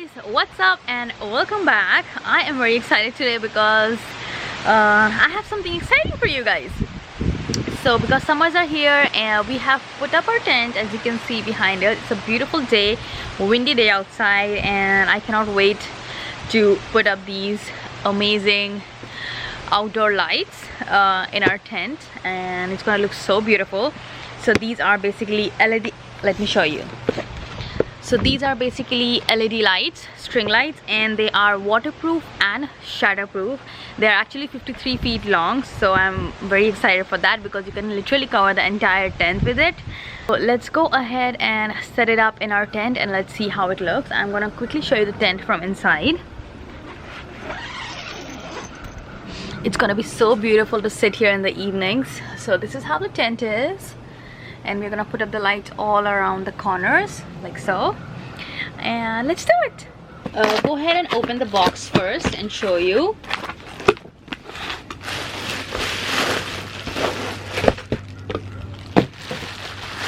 guys, what's up and welcome back. I am very excited today because I have something exciting for you guys. So because summers are here and we have put up our tent, as you can see behind it. It's a beautiful day, windy day outside, and I cannot wait to put up these amazing outdoor lights in our tent, and it's gonna look so beautiful. So these are basically LED. Let me show you. So these are basically LED lights, string lights, and they are waterproof and shatterproof. They're actually 53 feet long, so I'm very excited for that because you can literally cover the entire tent with it. So let's go ahead and set it up in our tent and let's see how it looks. I'm gonna quickly show you the tent from inside. It's gonna be so beautiful to sit here in the evenings. So this is how the tent is. And we're gonna put up the lights all around the corners like so, and let's do it. Go ahead and open the box first and show you.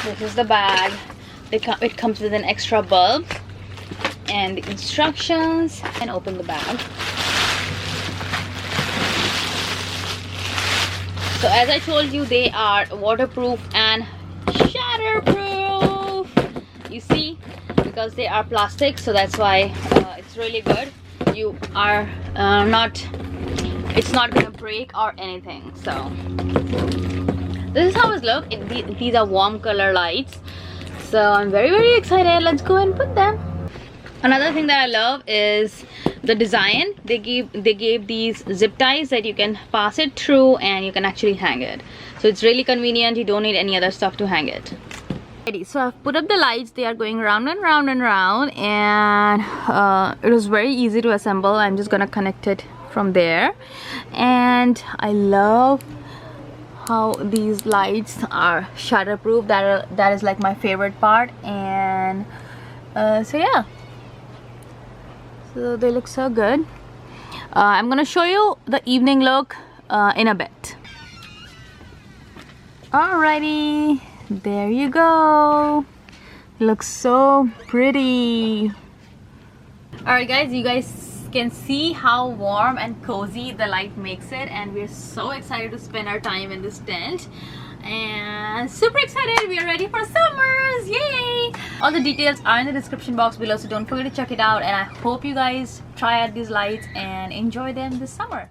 This is the bag. It comes with an extra bulb and the instructions, and open the bag. So as I told you, they are waterproof and shatterproof, you see, because they are plastic, so that's why it's really good. You are it's not gonna break or anything. So this is how it looks. These are warm color lights, so I'm very excited. Let's go and put them. Another thing that I love is the design. They gave these zip ties that you can pass it through and you can actually hang it. So it's really convenient. You don't need any other stuff to hang it. So I've put up the lights. They are going round and round and round, and it was very easy to assemble. I'm just gonna connect it from there, and I love how these lights are shatterproof. That is like my favorite part. And so yeah, so they look so good. I'm gonna show you the evening look in a bit. Alrighty, there you go. Looks so pretty. Alright guys, you guys can see how warm and cozy the light makes it, and we're so excited to spend our time in this tent, and super excited. We are ready for summers. Yay! All the details are in the description box below, so don't forget to check it out, and I hope you guys try out these lights and enjoy them this summer.